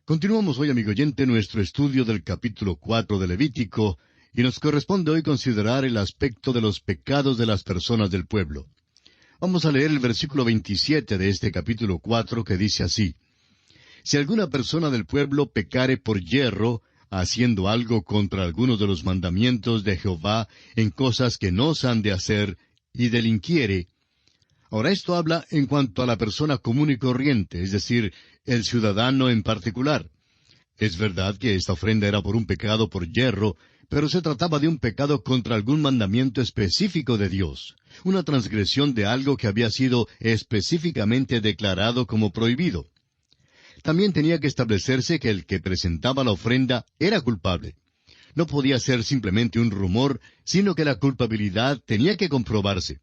Continuamos hoy, amigo oyente, nuestro estudio del capítulo 4 de Levítico, y nos corresponde hoy considerar el aspecto de los pecados de las personas del pueblo. Vamos a leer el versículo 27 de este capítulo 4, que dice así: Si alguna persona del pueblo pecare por yerro, haciendo algo contra alguno de los mandamientos de Jehová en cosas que no se han de hacer, y delinquiere. Ahora esto habla en cuanto a la persona común y corriente, es decir, el ciudadano en particular. Es verdad que esta ofrenda era por un pecado por yerro, pero se trataba de un pecado contra algún mandamiento específico de Dios, una transgresión de algo que había sido específicamente declarado como prohibido. También tenía que establecerse que el que presentaba la ofrenda era culpable. No podía ser simplemente un rumor, sino que la culpabilidad tenía que comprobarse.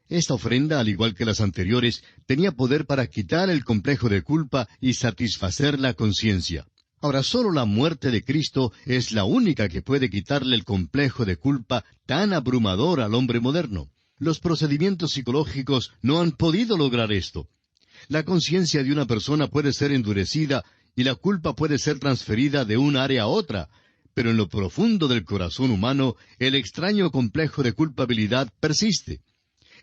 Esta ofrenda, al igual que las anteriores, tenía poder para quitar el complejo de culpa y satisfacer la conciencia. Ahora, solo la muerte de Cristo es la única que puede quitarle el complejo de culpa tan abrumador al hombre moderno. Los procedimientos psicológicos no han podido lograr esto. La conciencia de una persona puede ser endurecida y la culpa puede ser transferida de un área a otra, pero en lo profundo del corazón humano, el extraño complejo de culpabilidad persiste.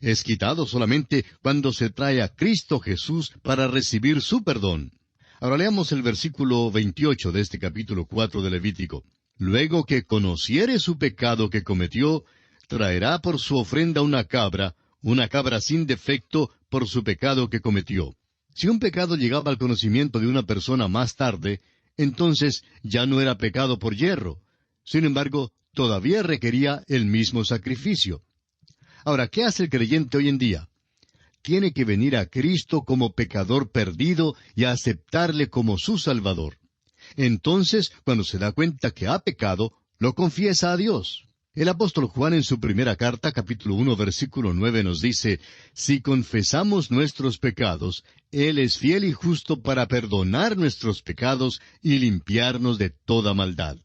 Es quitado solamente cuando se trae a Cristo Jesús para recibir su perdón. Ahora leamos el versículo 28 de este capítulo 4 de Levítico. Luego que conociere su pecado que cometió, traerá por su ofrenda una cabra sin defecto por su pecado que cometió. Si un pecado llegaba al conocimiento de una persona más tarde, entonces ya no era pecado por yerro. Sin embargo, todavía requería el mismo sacrificio. Ahora, ¿qué hace el creyente hoy en día? Tiene que venir a Cristo como pecador perdido y aceptarle como su Salvador. Entonces, cuando se da cuenta que ha pecado, lo confiesa a Dios. El apóstol Juan en su primera carta, capítulo 1, versículo 9, nos dice: Si confesamos nuestros pecados, Él es fiel y justo para perdonar nuestros pecados y limpiarnos de toda maldad.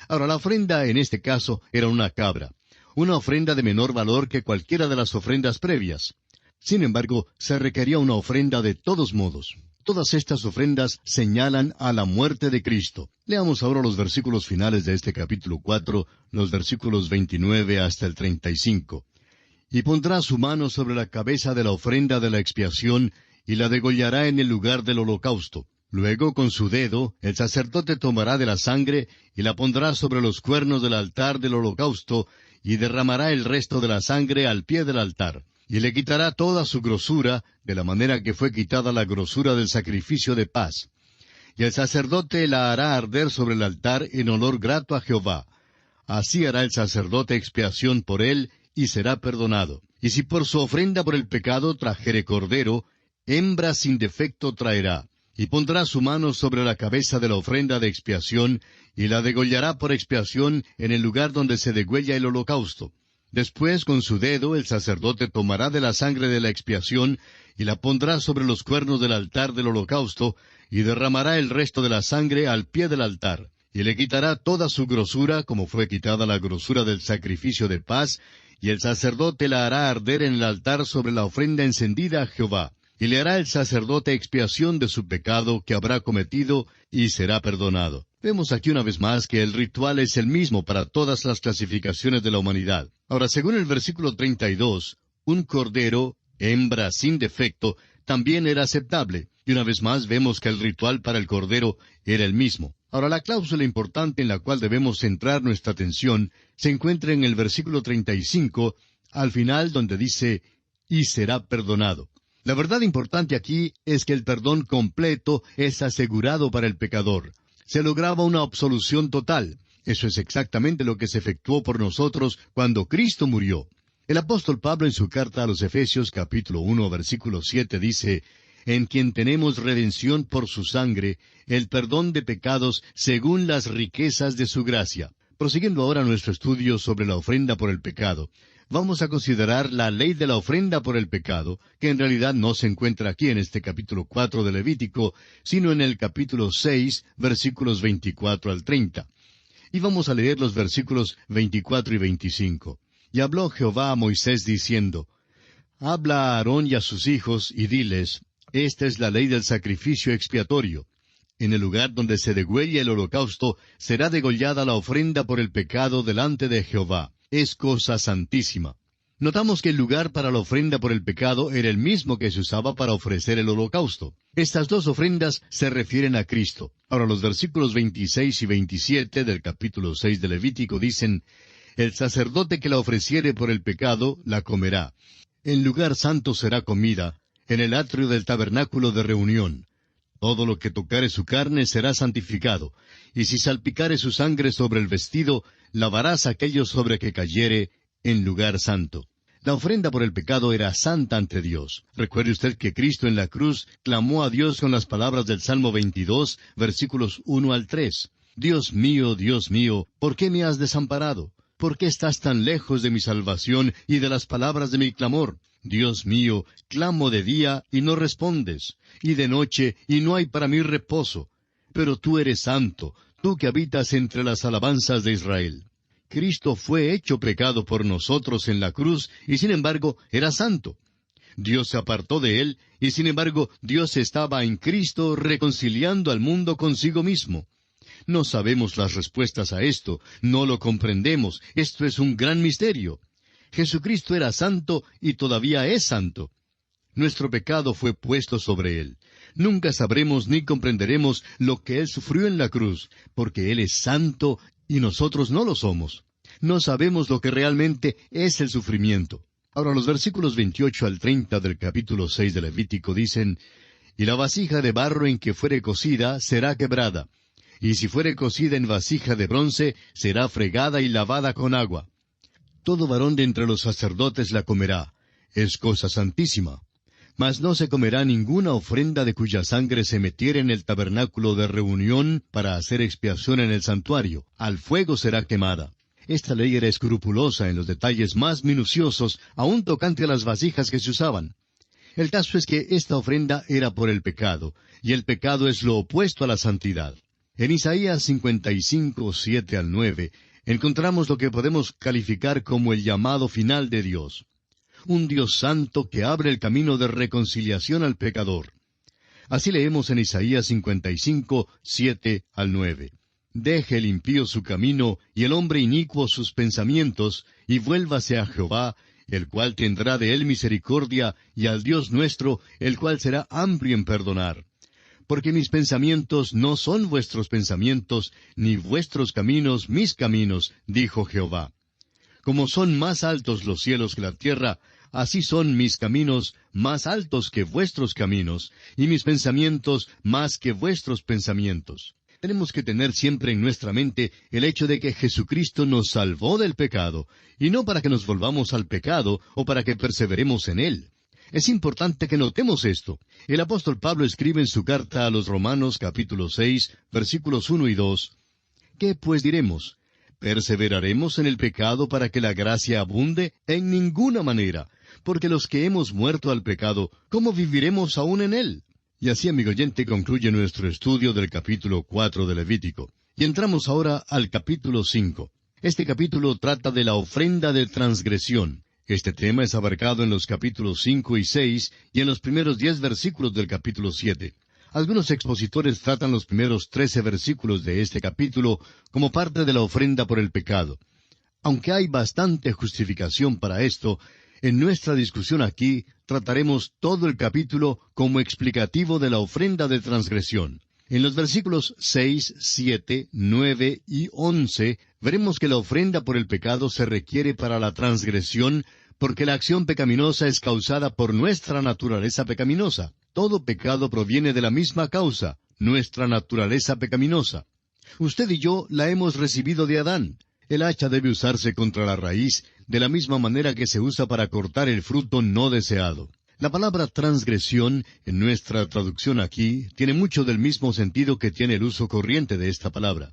Ahora, la ofrenda en este caso era una cabra, una ofrenda de menor valor que cualquiera de las ofrendas previas. Sin embargo, se requería una ofrenda de todos modos. Todas estas ofrendas señalan a la muerte de Cristo. Leamos ahora los versículos finales de este capítulo 4, los versículos 29 hasta el 35. Y pondrá su mano sobre la cabeza de la ofrenda de la expiación, y la degollará en el lugar del holocausto. Luego, con su dedo, el sacerdote tomará de la sangre, y la pondrá sobre los cuernos del altar del holocausto, y derramará el resto de la sangre al pie del altar. Y le quitará toda su grosura, de la manera que fue quitada la grosura del sacrificio de paz. Y el sacerdote la hará arder sobre el altar en olor grato a Jehová. Así hará el sacerdote expiación por él, y será perdonado. Y si por su ofrenda por el pecado trajere cordero, hembra sin defecto traerá. Y pondrá su mano sobre la cabeza de la ofrenda de expiación, y la degollará por expiación en el lugar donde se degüella el holocausto. Después, con su dedo, el sacerdote tomará de la sangre de la expiación, y la pondrá sobre los cuernos del altar del holocausto, y derramará el resto de la sangre al pie del altar. Y le quitará toda su grosura, como fue quitada la grosura del sacrificio de paz, y el sacerdote la hará arder en el altar sobre la ofrenda encendida a Jehová. Y le hará el sacerdote expiación de su pecado que habrá cometido, y será perdonado. Vemos aquí una vez más que el ritual es el mismo para todas las clasificaciones de la humanidad. Ahora, según el versículo 32, un cordero, hembra sin defecto, también era aceptable. Y una vez más vemos que el ritual para el cordero era el mismo. Ahora, la cláusula importante en la cual debemos centrar nuestra atención se encuentra en el versículo 35, al final donde dice: y será perdonado. La verdad importante aquí es que el perdón completo es asegurado para el pecador. Se lograba una absolución total. Eso es exactamente lo que se efectuó por nosotros cuando Cristo murió. El apóstol Pablo en su carta a los Efesios capítulo 1 versículo 7 dice: en quien tenemos redención por su sangre, el perdón de pecados según las riquezas de su gracia. Prosiguiendo ahora nuestro estudio sobre la ofrenda por el pecado, vamos a considerar la ley de la ofrenda por el pecado, que en realidad no se encuentra aquí en este capítulo 4 de Levítico, sino en el capítulo 6, versículos 24 al 30. Y vamos a leer los versículos 24 y 25. Y habló Jehová a Moisés diciendo: Habla a Aarón y a sus hijos, y diles: Esta es la ley del sacrificio expiatorio. En el lugar donde se degüella el holocausto, será degollada la ofrenda por el pecado delante de Jehová. Es cosa santísima. Notamos que el lugar para la ofrenda por el pecado era el mismo que se usaba para ofrecer el holocausto. Estas dos ofrendas se refieren a Cristo. Ahora los versículos 26 y 27 del capítulo 6 de Levítico dicen: El sacerdote que la ofreciere por el pecado, la comerá. En lugar santo será comida, en el atrio del tabernáculo de reunión. Todo lo que tocare su carne será santificado, y si salpicare su sangre sobre el vestido, lavarás aquello sobre que cayere en lugar santo. La ofrenda por el pecado era santa ante Dios. Recuerde usted que Cristo en la cruz clamó a Dios con las palabras del Salmo 22, versículos 1 al 3. Dios mío, ¿por qué me has desamparado? ¿Por qué estás tan lejos de mi salvación y de las palabras de mi clamor? Dios mío, clamo de día y no respondes, y de noche y no hay para mí reposo. Pero tú eres santo, tú que habitas entre las alabanzas de Israel. Cristo fue hecho pecado por nosotros en la cruz, y sin embargo era santo. Dios se apartó de él, y sin embargo Dios estaba en Cristo reconciliando al mundo consigo mismo. No sabemos las respuestas a esto, no lo comprendemos, esto es un gran misterio. Jesucristo era santo y todavía es santo. Nuestro pecado fue puesto sobre él. Nunca sabremos ni comprenderemos lo que él sufrió en la cruz, porque él es santo y nosotros no lo somos. No sabemos lo que realmente es el sufrimiento. Ahora los versículos 28 al 30 del capítulo 6 de Levítico dicen: Y la vasija de barro en que fuere cocida será quebrada, y si fuere cocida en vasija de bronce, será fregada y lavada con agua. Todo varón de entre los sacerdotes la comerá. Es cosa santísima. Mas no se comerá ninguna ofrenda de cuya sangre se metiere en el tabernáculo de reunión para hacer expiación en el santuario. Al fuego será quemada. Esta ley era escrupulosa en los detalles más minuciosos, aun tocante a las vasijas que se usaban. El caso es que esta ofrenda era por el pecado, y el pecado es lo opuesto a la santidad. En Isaías 55, 7 al 9, encontramos lo que podemos calificar como el llamado final de Dios. Un Dios santo que abre el camino de reconciliación al pecador. Así leemos en Isaías 55, 7 al 9. Deje el impío su camino, y el hombre inicuo sus pensamientos, y vuélvase a Jehová, el cual tendrá de él misericordia, y al Dios nuestro, el cual será amplio en perdonar. Porque mis pensamientos no son vuestros pensamientos, ni vuestros caminos mis caminos, dijo Jehová. Como son más altos los cielos que la tierra, así son mis caminos más altos que vuestros caminos, y mis pensamientos más que vuestros pensamientos. Tenemos que tener siempre en nuestra mente el hecho de que Jesucristo nos salvó del pecado, y no para que nos volvamos al pecado o para que perseveremos en él. Es importante que notemos esto. El apóstol Pablo escribe en su carta a los Romanos capítulo 6, versículos 1 y 2, ¿Qué pues diremos? ¿Perseveraremos en el pecado para que la gracia abunde? En ninguna manera, porque los que hemos muerto al pecado, ¿cómo viviremos aún en él? Y así, amigo oyente, concluye nuestro estudio del capítulo 4 de Levítico. Y entramos ahora al capítulo 5. Este capítulo trata de la ofrenda de transgresión. Este tema es abarcado en los capítulos 5 y 6 y en los primeros 10 versículos del capítulo 7. Algunos expositores tratan los primeros 13 versículos de este capítulo como parte de la ofrenda por el pecado. Aunque hay bastante justificación para esto, en nuestra discusión aquí trataremos todo el capítulo como explicativo de la ofrenda de transgresión. En los versículos 6, 7, 9 y 11 veremos que la ofrenda por el pecado se requiere para la transgresión porque la acción pecaminosa es causada por nuestra naturaleza pecaminosa. Todo pecado proviene de la misma causa, nuestra naturaleza pecaminosa. Usted y yo la hemos recibido de Adán. El hacha debe usarse contra la raíz, de la misma manera que se usa para cortar el fruto no deseado. La palabra transgresión, en nuestra traducción aquí, tiene mucho del mismo sentido que tiene el uso corriente de esta palabra.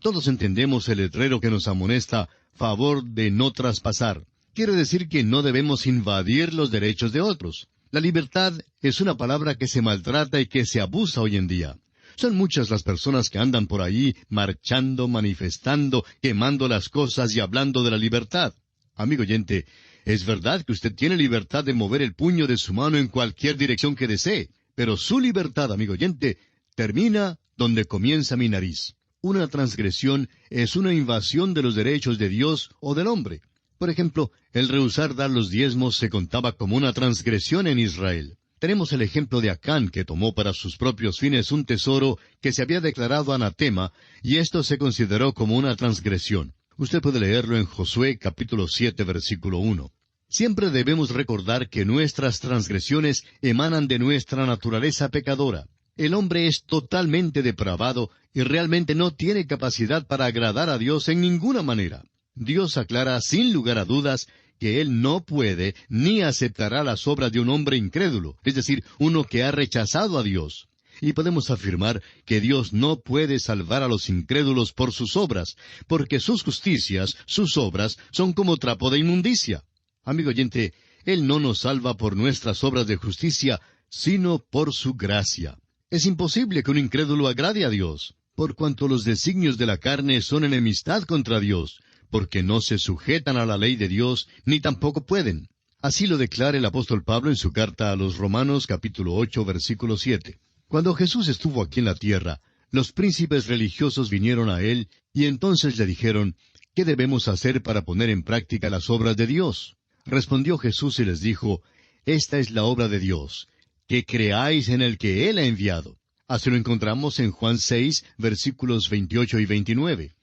Todos entendemos el letrero que nos amonesta, favor de no traspasar. Quiere decir que no debemos invadir los derechos de otros. La libertad es una palabra que se maltrata y que se abusa hoy en día. Son muchas las personas que andan por ahí marchando, manifestando, quemando las cosas y hablando de la libertad. Amigo oyente, es verdad que usted tiene libertad de mover el puño de su mano en cualquier dirección que desee, pero su libertad, amigo oyente, termina donde comienza mi nariz. Una transgresión es una invasión de los derechos de Dios o del hombre. Por ejemplo, el rehusar dar los diezmos se contaba como una transgresión en Israel. Tenemos el ejemplo de Acán, que tomó para sus propios fines un tesoro que se había declarado anatema, y esto se consideró como una transgresión. Usted puede leerlo en Josué capítulo 7, versículo 1. Siempre debemos recordar que nuestras transgresiones emanan de nuestra naturaleza pecadora. El hombre es totalmente depravado y realmente no tiene capacidad para agradar a Dios en ninguna manera. Dios aclara sin lugar a dudas que Él no puede ni aceptará las obras de un hombre incrédulo, es decir, uno que ha rechazado a Dios. Y podemos afirmar que Dios no puede salvar a los incrédulos por sus obras, porque sus justicias, sus obras, son como trapo de inmundicia. Amigo oyente, Él no nos salva por nuestras obras de justicia, sino por su gracia. Es imposible que un incrédulo agrade a Dios, por cuanto los designios de la carne son enemistad contra Dios, porque no se sujetan a la ley de Dios, ni tampoco pueden. Así lo declara el apóstol Pablo en su carta a los Romanos capítulo 8, versículo 7. Cuando Jesús estuvo aquí en la tierra, los príncipes religiosos vinieron a Él, y entonces le dijeron, ¿qué debemos hacer para poner en práctica las obras de Dios? Respondió Jesús y les dijo, esta es la obra de Dios, que creáis en el que Él ha enviado. Así lo encontramos en Juan 6, versículos 28 y 29.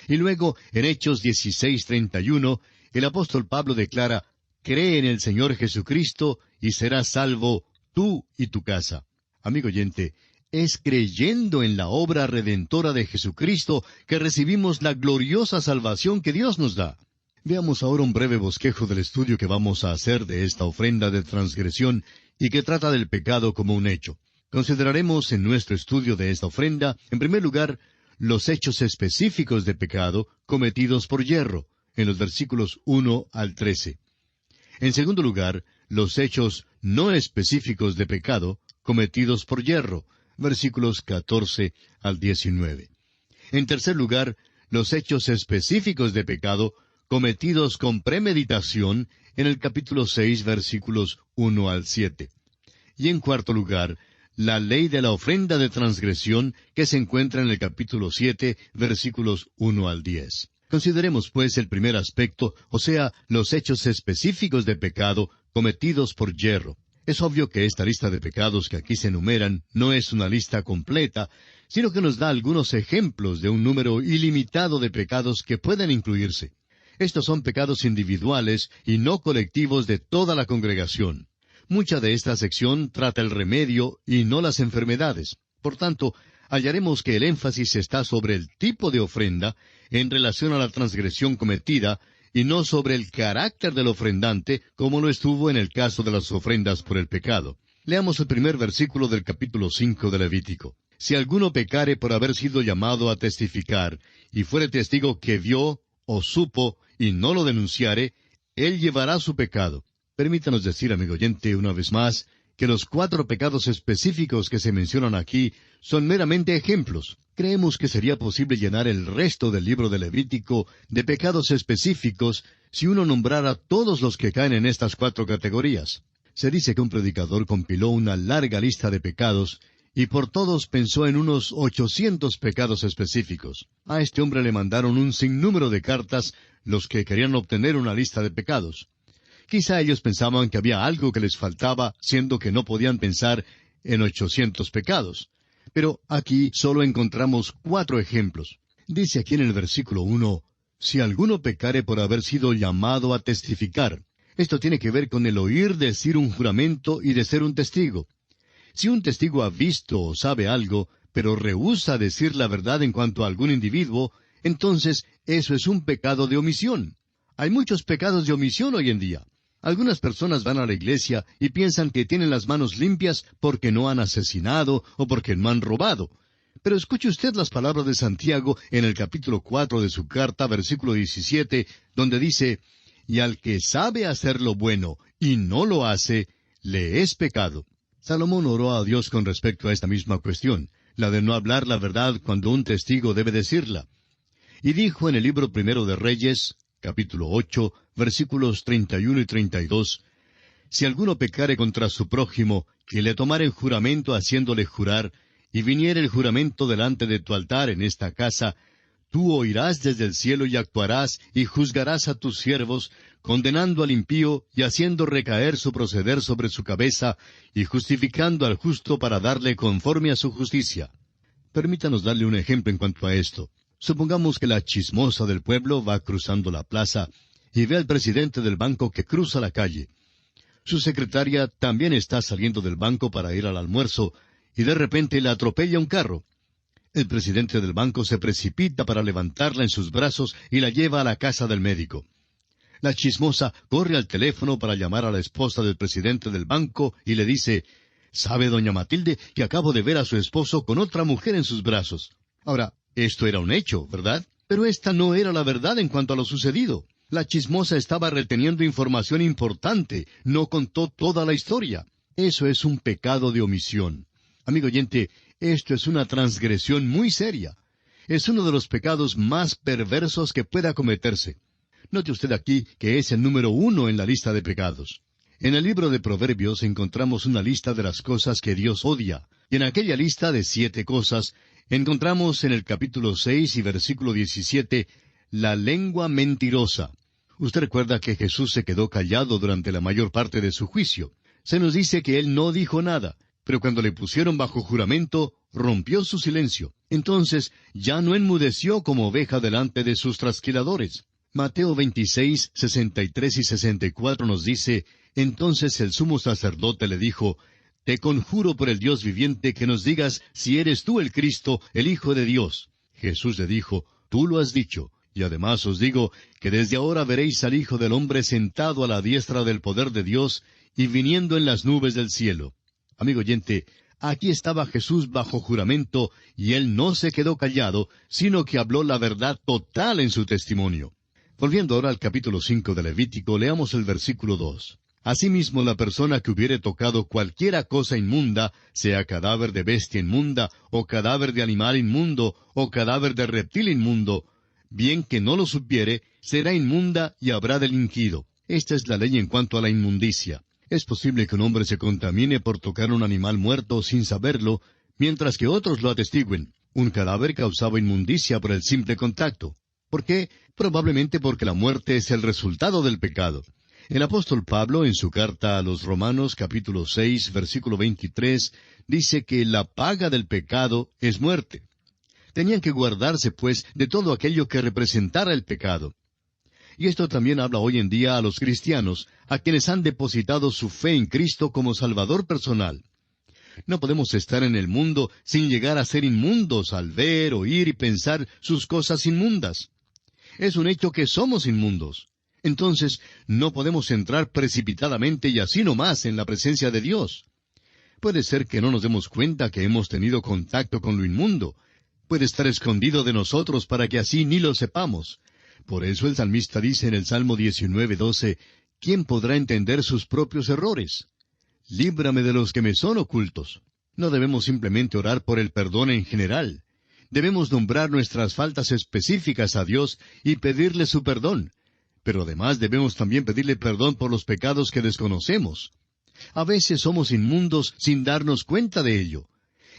Y luego, en Hechos 16, 31, el apóstol Pablo declara, cree en el Señor Jesucristo y serás salvo tú y tu casa. Amigo oyente, es creyendo en la obra redentora de Jesucristo que recibimos la gloriosa salvación que Dios nos da. Veamos ahora un breve bosquejo del estudio que vamos a hacer de esta ofrenda de transgresión y que trata del pecado como un hecho. Consideraremos en nuestro estudio de esta ofrenda, en primer lugar, los hechos específicos de pecado cometidos por yerro, en los versículos 1 al 13. En segundo lugar, los hechos no específicos de pecado cometidos por yerro, versículos 14 al 19. En tercer lugar, los hechos específicos de pecado cometidos con premeditación, en el capítulo 6, versículos 1 al 7. Y en cuarto lugar, la ley de la ofrenda de transgresión que se encuentra en el capítulo 7, versículos 1 al 10. Consideremos pues el primer aspecto, o sea, los hechos específicos de pecado cometidos por yerro. Es obvio que esta lista de pecados que aquí se enumeran no es una lista completa, sino que nos da algunos ejemplos de un número ilimitado de pecados que pueden incluirse. Estos son pecados individuales y no colectivos de toda la congregación. Mucha de esta sección trata el remedio y no las enfermedades. Por tanto, hallaremos que el énfasis está sobre el tipo de ofrenda en relación a la transgresión cometida y no sobre el carácter del ofrendante, como lo estuvo en el caso de las ofrendas por el pecado. Leamos el primer versículo del capítulo 5 de Levítico. Si alguno pecare por haber sido llamado a testificar, y fuere testigo que vio o supo, y no lo denunciare, él llevará su pecado. Permítanos decir, amigo oyente, una vez más, que los 4 pecados específicos que se mencionan aquí son meramente ejemplos. Creemos que sería posible llenar el resto del libro de Levítico de pecados específicos si uno nombrara todos los que caen en estas 4 categorías. Se dice que un predicador compiló una larga lista de pecados y por todos pensó en unos 800 pecados específicos. A este hombre le mandaron un sinnúmero de cartas los que querían obtener una lista de pecados. Quizá ellos pensaban que había algo que les faltaba, siendo que no podían pensar en 800 pecados. Pero aquí solo encontramos 4 ejemplos. Dice aquí en el versículo 1, si alguno pecare por haber sido llamado a testificar. Esto tiene que ver con el oír decir un juramento y de ser un testigo. Si un testigo ha visto o sabe algo, pero rehúsa decir la verdad en cuanto a algún individuo, entonces eso es un pecado de omisión. Hay muchos pecados de omisión hoy en día. Algunas personas van a la iglesia y piensan que tienen las manos limpias porque no han asesinado o porque no han robado. Pero escuche usted las palabras de Santiago en el capítulo 4 de su carta, versículo 17, donde dice, y al que sabe hacer lo bueno y no lo hace, le es pecado. Salomón oró a Dios con respecto a esta misma cuestión, la de no hablar la verdad cuando un testigo debe decirla. Y dijo en el libro primero de Reyes, capítulo 8, versículos 31 y 32, si alguno pecare contra su prójimo, que le tomare juramento haciéndole jurar, y viniere el juramento delante de tu altar en esta casa, tú oirás desde el cielo y actuarás, y juzgarás a tus siervos, condenando al impío y haciendo recaer su proceder sobre su cabeza, y justificando al justo para darle conforme a su justicia. Permítanos darle un ejemplo en cuanto a esto. Supongamos que la chismosa del pueblo va cruzando la plaza y ve al presidente del banco que cruza la calle. Su secretaria también está saliendo del banco para ir al almuerzo, y de repente le atropella un carro. El presidente del banco se precipita para levantarla en sus brazos y la lleva a la casa del médico. La chismosa corre al teléfono para llamar a la esposa del presidente del banco y le dice, «¿Sabe, doña Matilde, que acabo de ver a su esposo con otra mujer en sus brazos?» Ahora, esto era un hecho, ¿verdad? Pero esta no era la verdad en cuanto a lo sucedido. La chismosa estaba reteniendo información importante, no contó toda la historia. Eso es un pecado de omisión. Amigo oyente, esto es una transgresión muy seria. Es uno de los pecados más perversos que pueda cometerse. Note usted aquí que es el número 1 en la lista de pecados. En el libro de Proverbios encontramos una lista de las cosas que Dios odia. Y en aquella lista de 7 cosas, encontramos en el capítulo 6 y versículo 17, la lengua mentirosa. Usted recuerda que Jesús se quedó callado durante la mayor parte de su juicio. Se nos dice que Él no dijo nada, pero cuando le pusieron bajo juramento, rompió su silencio. Entonces, ya no enmudeció como oveja delante de sus trasquiladores. Mateo 26, 63 y 64 nos dice, entonces el sumo sacerdote le dijo, «Te conjuro por el Dios viviente que nos digas si eres tú el Cristo, el Hijo de Dios». Jesús le dijo, «Tú lo has dicho, y además os digo que desde ahora veréis al Hijo del Hombre sentado a la diestra del poder de Dios y viniendo en las nubes del cielo». Amigo oyente, aquí estaba Jesús bajo juramento, y Él no se quedó callado, sino que habló la verdad total en su testimonio. Volviendo ahora al capítulo 5 de Levítico, leamos el versículo 2. Asimismo, la persona que hubiere tocado cualquiera cosa inmunda, sea cadáver de bestia inmunda, o cadáver de animal inmundo, o cadáver de reptil inmundo, bien que no lo supiere, será inmunda y habrá delinquido. Esta es la ley en cuanto a la inmundicia. Es posible que un hombre se contamine por tocar un animal muerto sin saberlo, mientras que otros lo atestiguen. Un cadáver causaba inmundicia por el simple contacto. ¿Por qué? Probablemente porque la muerte es el resultado del pecado. El apóstol Pablo, en su carta a los Romanos, capítulo 6, versículo 23, dice que la paga del pecado es muerte. Tenían que guardarse, pues, de todo aquello que representara el pecado. Y esto también habla hoy en día a los cristianos, a quienes han depositado su fe en Cristo como Salvador personal. No podemos estar en el mundo sin llegar a ser inmundos al ver, oír y pensar sus cosas inmundas. Es un hecho que somos inmundos. Entonces, no podemos entrar precipitadamente y así nomás en la presencia de Dios. Puede ser que no nos demos cuenta que hemos tenido contacto con lo inmundo. Puede estar escondido de nosotros para que así ni lo sepamos. Por eso el salmista dice en el Salmo 19:12, ¿quién podrá entender sus propios errores? Líbrame de los que me son ocultos. No debemos simplemente orar por el perdón en general. Debemos nombrar nuestras faltas específicas a Dios y pedirle su perdón. Pero además debemos también pedirle perdón por los pecados que desconocemos. A veces somos inmundos sin darnos cuenta de ello.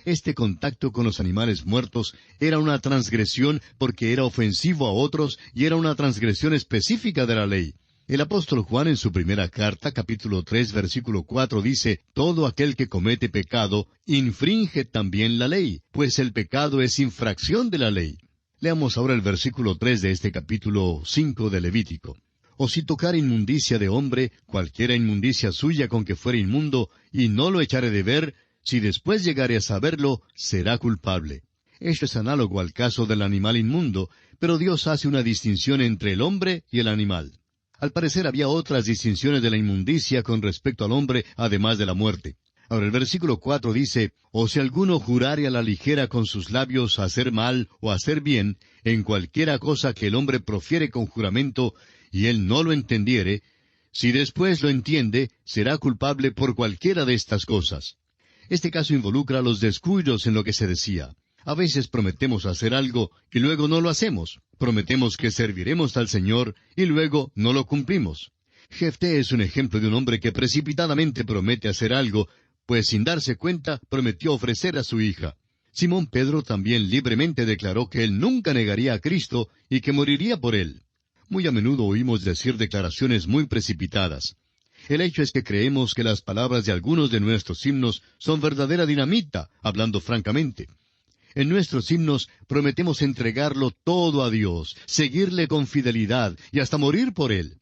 Este contacto con los animales muertos era una transgresión porque era ofensivo a otros y era una transgresión específica de la ley. El apóstol Juan en su primera carta, capítulo 3, versículo 4, dice, «Todo aquel que comete pecado infringe también la ley, pues el pecado es infracción de la ley». Leamos ahora el versículo 3 de este capítulo 5 de Levítico. «O si tocar inmundicia de hombre, cualquiera inmundicia suya con que fuere inmundo, y no lo echare de ver, si después llegare a saberlo, será culpable». Esto es análogo al caso del animal inmundo, pero Dios hace una distinción entre el hombre y el animal. Al parecer había otras distinciones de la inmundicia con respecto al hombre, además de la muerte. Ahora el versículo 4 dice, «O si alguno jurare a la ligera con sus labios hacer mal o hacer bien, en cualquiera cosa que el hombre profiere con juramento, y él no lo entendiere, si después lo entiende, será culpable por cualquiera de estas cosas». Este caso involucra los descuidos en lo que se decía. A veces prometemos hacer algo y luego no lo hacemos. Prometemos que serviremos al Señor y luego no lo cumplimos. Jefté es un ejemplo de un hombre que precipitadamente promete hacer algo, pues sin darse cuenta prometió ofrecer a su hija. Simón Pedro también libremente declaró que él nunca negaría a Cristo y que moriría por él. Muy a menudo oímos decir declaraciones muy precipitadas. El hecho es que creemos que las palabras de algunos de nuestros himnos son verdadera dinamita, hablando francamente. En nuestros himnos prometemos entregarlo todo a Dios, seguirle con fidelidad y hasta morir por Él.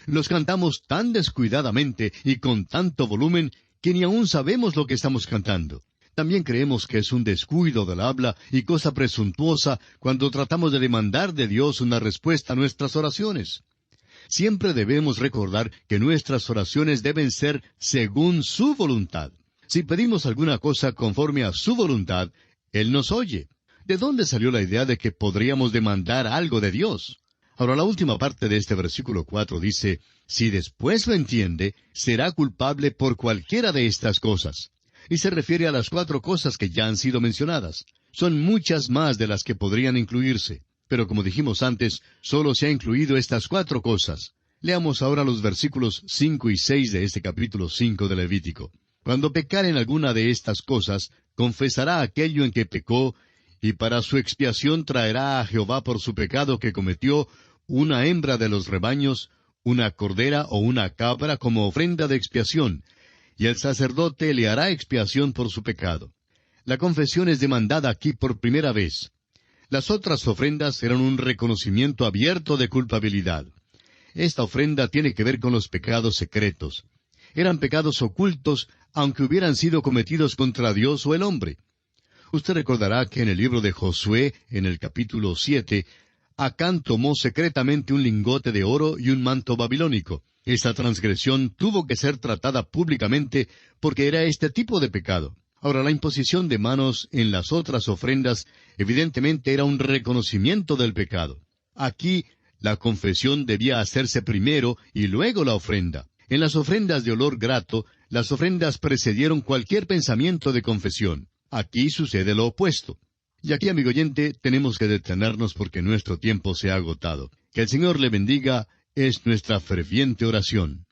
Los cantamos tan descuidadamente y con tanto volumen que ni aún sabemos lo que estamos cantando. También creemos que es un descuido del habla y cosa presuntuosa cuando tratamos de demandar de Dios una respuesta a nuestras oraciones. Siempre debemos recordar que nuestras oraciones deben ser según su voluntad. Si pedimos alguna cosa conforme a su voluntad, Él nos oye. ¿De dónde salió la idea de que podríamos demandar algo de Dios? Ahora, la última parte de este versículo 4 dice, si después lo entiende, será culpable por cualquiera de estas cosas. Y se refiere a las 4 cosas que ya han sido mencionadas. Son muchas más de las que podrían incluirse. Pero como dijimos antes, solo se ha incluido estas 4 cosas. Leamos ahora los versículos 5 y 6 de este capítulo 5 de Levítico. Cuando pecare en alguna de estas cosas, confesará aquello en que pecó, y para su expiación traerá a Jehová por su pecado que cometió una hembra de los rebaños, una cordera o una cabra como ofrenda de expiación, y el sacerdote le hará expiación por su pecado. La confesión es demandada aquí por primera vez. Las otras ofrendas eran un reconocimiento abierto de culpabilidad. Esta ofrenda tiene que ver con los pecados secretos. Eran pecados ocultos, aunque hubieran sido cometidos contra Dios o el hombre. Usted recordará que en el libro de Josué, en el capítulo 7, Acán tomó secretamente un lingote de oro y un manto babilónico. Esta transgresión tuvo que ser tratada públicamente porque era este tipo de pecado. Ahora, la imposición de manos en las otras ofrendas evidentemente era un reconocimiento del pecado. Aquí, la confesión debía hacerse primero y luego la ofrenda. En las ofrendas de olor grato, las ofrendas precedieron cualquier pensamiento de confesión. Aquí sucede lo opuesto. Y aquí, amigo oyente, tenemos que detenernos porque nuestro tiempo se ha agotado. Que el Señor le bendiga es nuestra ferviente oración.